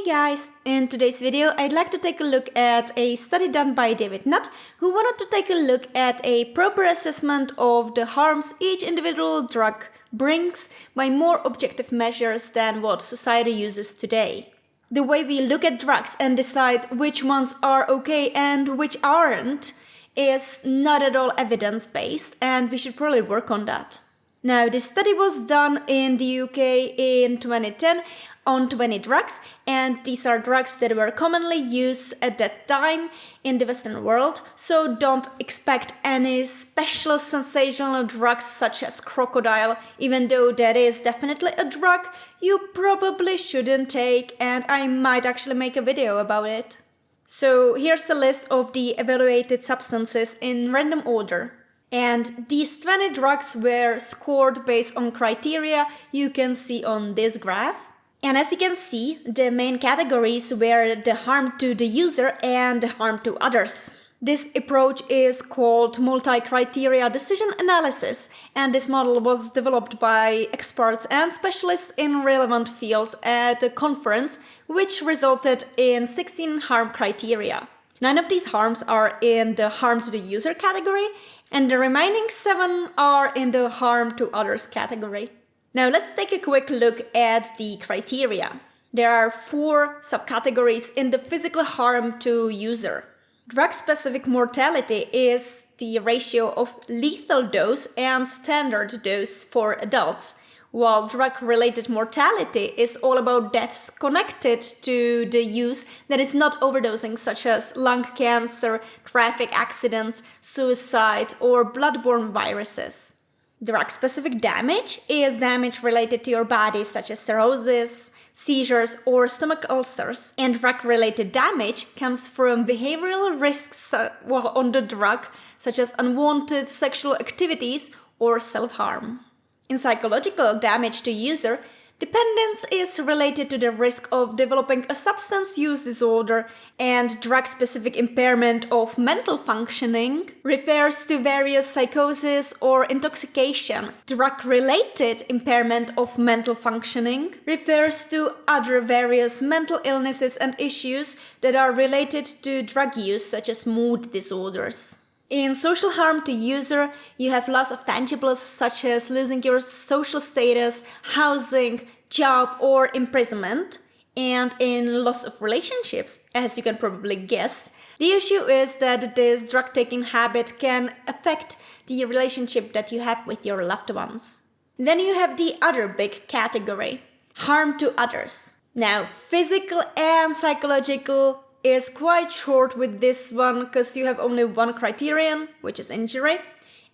Hey guys! In today's video, I'd like to take a look at a study done by David Nutt, who wanted to take a look at a proper assessment of the harms each individual drug brings by more objective measures than what society uses today. The way we look at drugs and decide which ones are okay and which aren't is not at all evidence-based, and we should probably work on that. Now, this study was done in the UK in 2010 on 20 drugs, and these are drugs that were commonly used at that time in the Western world, so don't expect any special sensational drugs such as crocodile, even though that is definitely a drug you probably shouldn't take, and I might actually make a video about it. So here's a list of the evaluated substances in random order. And these 20 drugs were scored based on criteria you can see on this graph. And as you can see, the main categories were the harm to the user and the harm to others. This approach is called multi-criteria decision analysis, and this model was developed by experts and specialists in relevant fields at a conference, which resulted in 16 harm criteria. 9 of these harms are in the harm to the user category, and the remaining 7 are in the harm to others category. Now let's take a quick look at the criteria. There are 4 subcategories in the physical harm to user. Drug-specific mortality is the ratio of lethal dose and standard dose for adults, while drug-related mortality is all about deaths connected to the use that is not overdosing, such as lung cancer, traffic accidents, suicide, or bloodborne viruses. Drug-specific damage is damage related to your body, such as cirrhosis, seizures, or stomach ulcers. And drug-related damage comes from behavioral risks on the drug, such as unwanted sexual activities or self-harm. In psychological damage to user, dependence is related to the risk of developing a substance use disorder, and drug-specific impairment of mental functioning refers to various psychosis or intoxication. Drug-related impairment of mental functioning refers to other various mental illnesses and issues that are related to drug use, such as mood disorders. In social harm to user, you have loss of tangibles such as losing your social status, housing, job, or imprisonment. And in loss of relationships, as you can probably guess, the issue is that this drug-taking habit can affect the relationship that you have with your loved ones. Then you have the other big category, harm to others. Now, physical and psychological is quite short with this one because you have only one criterion, which is injury,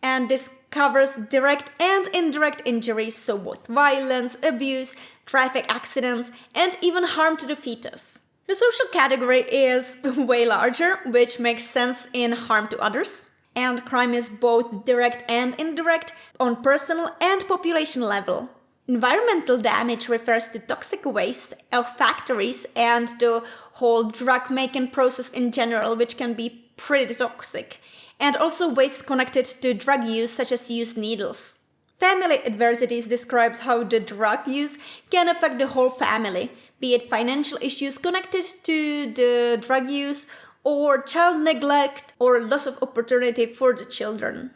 and this covers direct and indirect injuries, so both violence, abuse, traffic accidents, and even harm to the fetus. The social category is way larger, which makes sense in harm to others, and crime is both direct and indirect on personal and population level. Environmental damage refers to toxic waste of factories and the whole drug-making process in general, which can be pretty toxic, and also waste connected to drug use, such as used needles. Family adversities describes how the drug use can affect the whole family, be it financial issues connected to the drug use, or child neglect, or loss of opportunity for the children.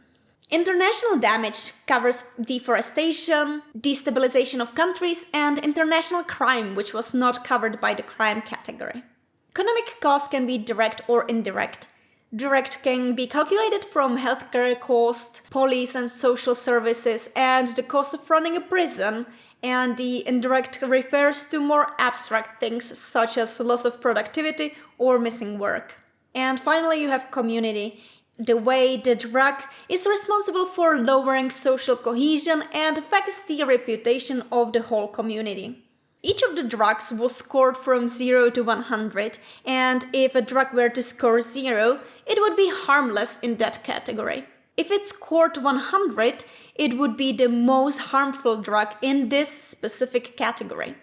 International damage covers deforestation, destabilization of countries, and international crime, which was not covered by the crime category. Economic costs can be direct or indirect. Direct can be calculated from healthcare cost, police and social services, and the cost of running a prison, and the indirect refers to more abstract things such as loss of productivity or missing work. And finally, you have community. The way the drug is responsible for lowering social cohesion and affects the reputation of the whole community. Each of the drugs was scored from 0 to 100, and if a drug were to score 0, it would be harmless in that category. If it scored 100, it would be the most harmful drug in this specific category.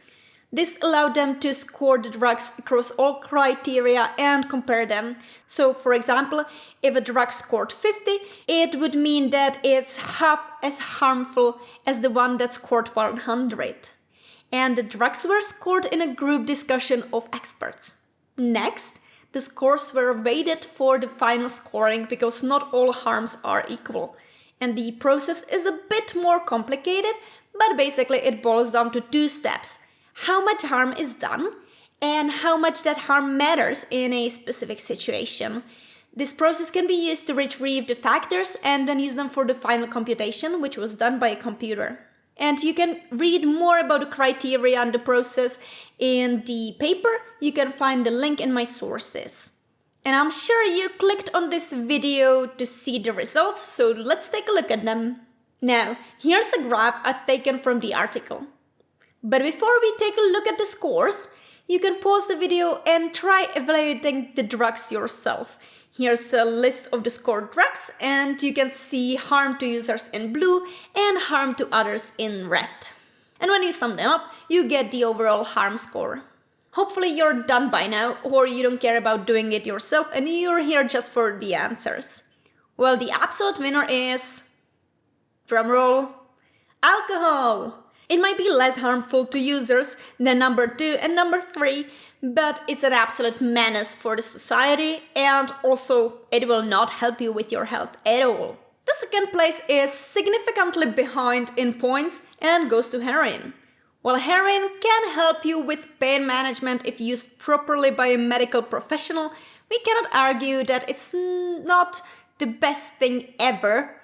This allowed them to score the drugs across all criteria and compare them. So, for example, if a drug scored 50, it would mean that it's half as harmful as the one that scored 100. and the drugs were scored in a group discussion of experts. Next, the scores were weighted for the final scoring because not all harms are equal. And the process is a bit more complicated, but basically it boils down to 2 steps. How much harm is done and how much that harm matters in a specific situation. This process can be used to retrieve the factors and then use them for the final computation, which was done by a computer. And you can read more about the criteria and the process in the paper. You can find the link in my sources. And I'm sure you clicked on this video to see the results, so let's take a look at them. Now, here's a graph I've taken from the article. But before we take a look at the scores, you can pause the video and try evaluating the drugs yourself. Here's a list of the scored drugs, and you can see harm to users in blue and harm to others in red. And when you sum them up, you get the overall harm score. Hopefully you're done by now, or you don't care about doing it yourself and you're here just for the answers. Well, the absolute winner is, drumroll, alcohol. It might be less harmful to users than number 2 and number 3, but it's an absolute menace for the society, and also it will not help you with your health at all. The second place is significantly behind in points and goes to heroin. While heroin can help you with pain management if used properly by a medical professional, we cannot argue that it's not the best thing ever,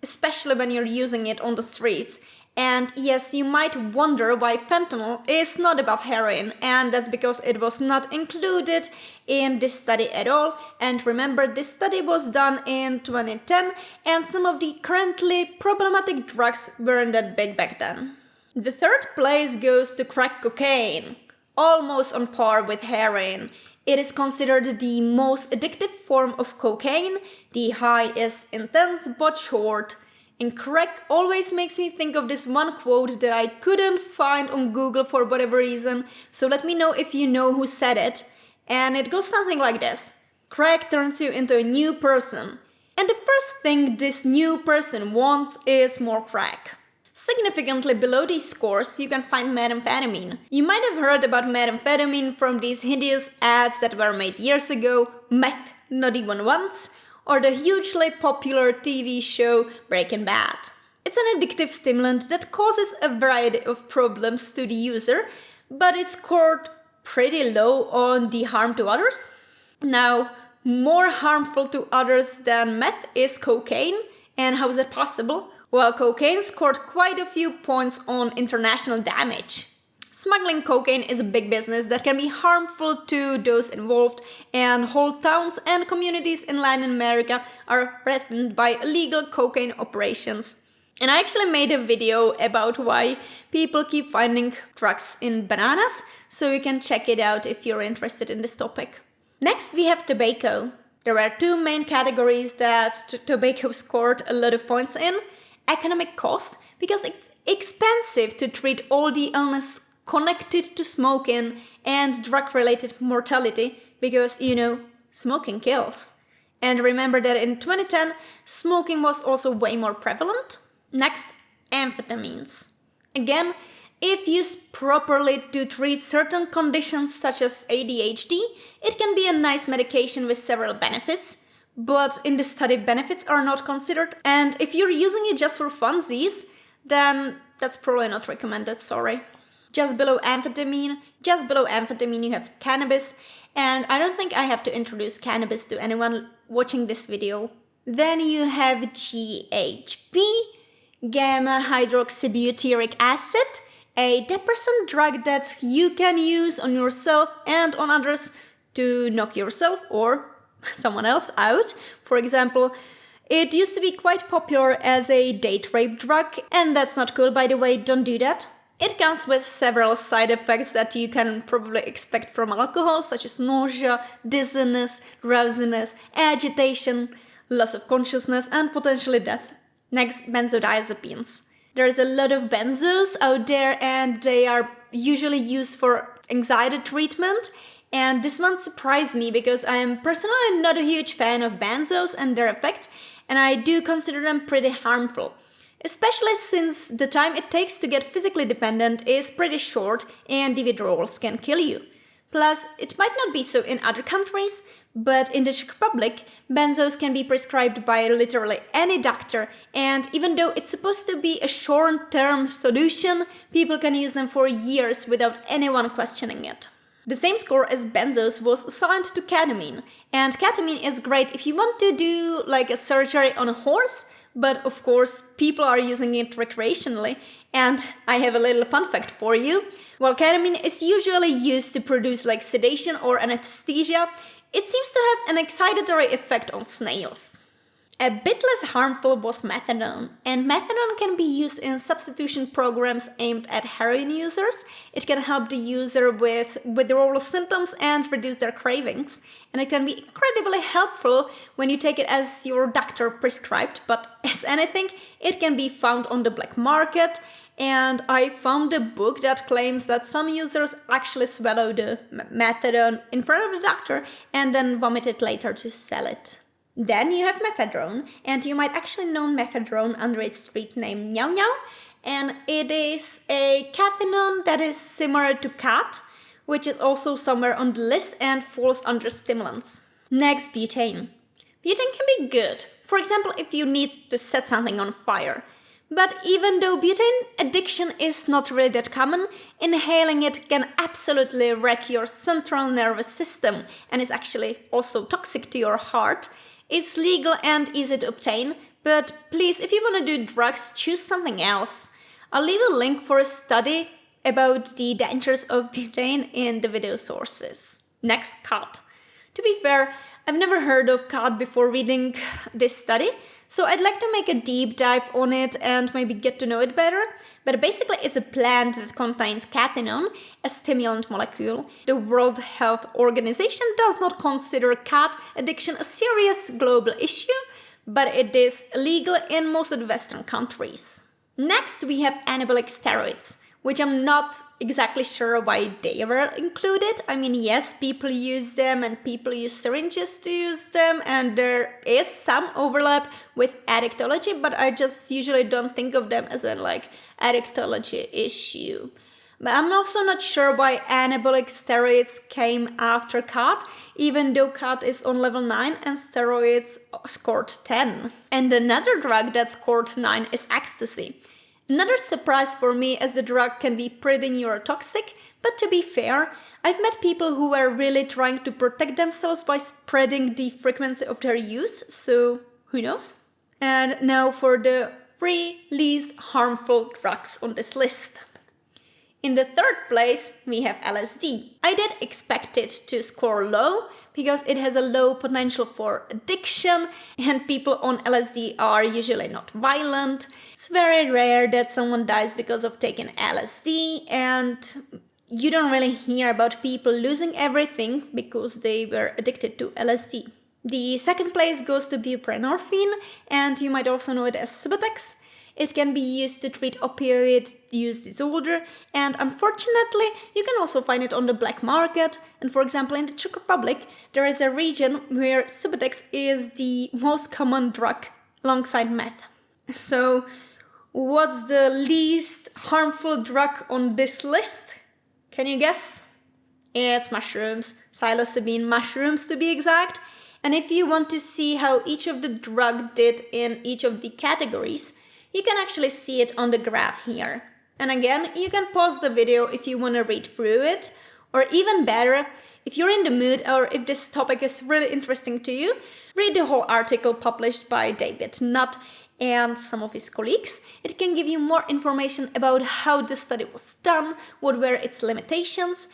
especially when you're using it on the streets. And yes, you might wonder why fentanyl is not above heroin, and that's because it was not included in this study at all. And remember, this study was done in 2010, and some of the currently problematic drugs weren't that big back then. The third place goes to crack cocaine, almost on par with heroin. It is considered the most addictive form of cocaine. The high is intense but short. And crack always makes me think of this one quote that I couldn't find on Google for whatever reason, so let me know if you know who said it. And it goes something like this: crack turns you into a new person, and the first thing this new person wants is more crack. Significantly below these scores, you can find methamphetamine. You might have heard about methamphetamine from these hideous ads that were made years ago, meth, not even once, or the hugely popular TV show Breaking Bad. It's an addictive stimulant that causes a variety of problems to the user, but it's scored pretty low on the harm to others. Now, more harmful to others than meth is cocaine, and how is that possible? Well, cocaine scored quite a few points on international damage. Smuggling cocaine is a big business that can be harmful to those involved, and whole towns and communities in Latin America are threatened by illegal cocaine operations. And I actually made a video about why people keep finding drugs in bananas, so you can check it out if you're interested in this topic. Next, we have tobacco. There are 2 main categories that tobacco scored a lot of points in. Economic cost, because it's expensive to treat all the illness connected to smoking, and drug-related mortality, because, smoking kills. And remember that in 2010, smoking was also way more prevalent. Next, amphetamines. Again, if used properly to treat certain conditions such as ADHD, it can be a nice medication with several benefits, but in the study benefits are not considered, and if you're using it just for funsies, then that's probably not recommended, sorry. Just below amphetamine you have cannabis, and I don't think I have to introduce cannabis to anyone watching this video. Then you have GHB, gamma hydroxybutyric acid, a depressant drug that you can use on yourself and on others to knock yourself or someone else out. For example, it used to be quite popular as a date rape drug, and that's not cool, by the way, don't do that. It comes with several side effects that you can probably expect from alcohol, such as nausea, dizziness, drowsiness, agitation, loss of consciousness, and potentially death. Next, benzodiazepines. There's a lot of benzos out there, and they are usually used for anxiety treatment. And this one surprised me because I am personally not a huge fan of benzos and their effects, and I do consider them pretty harmful. especially since the time it takes to get physically dependent is pretty short and the withdrawals can kill you. Plus, it might not be so in other countries, but in the Czech Republic, benzos can be prescribed by literally any doctor, and even though it's supposed to be a short-term solution, people can use them for years without anyone questioning it. The same score as benzos was assigned to ketamine, and ketamine is great if you want to do like a surgery on a horse, but of course people are using it recreationally. And I have a little fun fact for you. While ketamine is usually used to produce like sedation or anesthesia, it seems to have an excitatory effect on snails. A bit less harmful was methadone, and methadone can be used in substitution programs aimed at heroin users. It can help the user with withdrawal symptoms and reduce their cravings, and it can be incredibly helpful when you take it as your doctor prescribed, but as anything, it can be found on the black market, and I found a book that claims that some users actually swallow the methadone in front of the doctor and then vomit it later to sell it. Then you have methadone, and you might actually know methadone under its street name Meow Meow, and it is a cathinone that is similar to cat, which is also somewhere on the list and falls under stimulants. Next, butane. Butane can be good, for example if you need to set something on fire. But even though butane addiction is not really that common, inhaling it can absolutely wreck your central nervous system and is actually also toxic to your heart. It's legal and easy to obtain, but please, if you want to do drugs, choose something else. I'll leave a link for a study about the dangers of butane in the video sources. Next, khat. To be fair, I've never heard of khat before reading this study, so I'd like to make a deep dive on it and maybe get to know it better. But basically it's a plant that contains cathinone, a stimulant molecule. The World Health Organization does not consider khat addiction a serious global issue, but it is illegal in most of the Western countries. Next we have anabolic steroids, which I'm not exactly sure why they were included. I mean, yes, people use them and people use syringes to use them, and there is some overlap with addictology, but I just usually don't think of them as a addictology issue. But I'm also not sure why anabolic steroids came after khat, even though khat is on level 9 and steroids scored 10. And another drug that scored 9 is ecstasy. Another surprise for me, as the drug can be pretty neurotoxic, but to be fair, I've met people who were really trying to protect themselves by spreading the frequency of their use, so who knows? And now for the 3 least harmful drugs on this list. In the third place, we have LSD. I did expect it to score low because it has a low potential for addiction and people on LSD are usually not violent. It's very rare that someone dies because of taking LSD, and you don't really hear about people losing everything because they were addicted to LSD. The second place goes to buprenorphine, and you might also know it as Subutex. It can be used to treat opioid use disorder, and unfortunately, you can also find it on the black market. And for example, in the Czech Republic, there is a region where Subutex is the most common drug alongside meth. So, what's the least harmful drug on this list? Can you guess? It's mushrooms, psilocybin mushrooms to be exact. And if you want to see how each of the drug did in each of the categories, you can actually see it on the graph here. And again, you can pause the video if you want to read through it, or even better, if you're in the mood or if this topic is really interesting to you, read the whole article published by David Nutt and some of his colleagues. It can give you more information about how the study was done, what were its limitations,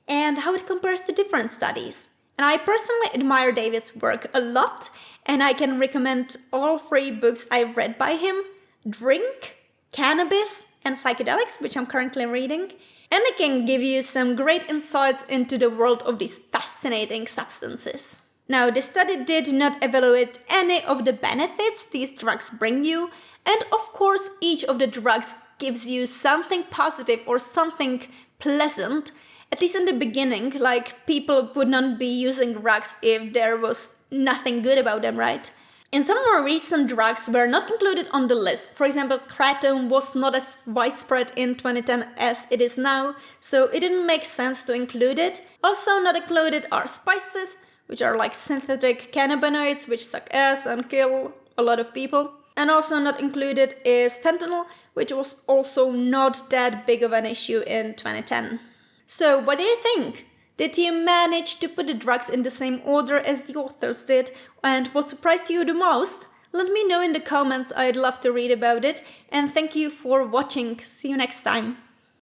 and how it compares to different studies. And I personally admire David's work a lot, and I can recommend all 3 books I read by him: Drink, Cannabis, and Psychedelics, which I'm currently reading. And it can give you some great insights into the world of these fascinating substances. Now, the study did not evaluate any of the benefits these drugs bring you, and of course, each of the drugs gives you something positive or something pleasant, at least in the beginning. Like, people would not be using drugs if there was nothing good about them, right? And some more recent drugs were not included on the list. For example, kratom was not as widespread in 2010 as it is now, so it didn't make sense to include it. Also not included are spices, which are like synthetic cannabinoids which suck ass and kill a lot of people. And also not included is fentanyl, which was also not that big of an issue in 2010. So what do you think? Did you manage to put the drugs in the same order as the authors did? And what surprised you the most? Let me know in the comments, I'd love to read about it. And thank you for watching. See you next time.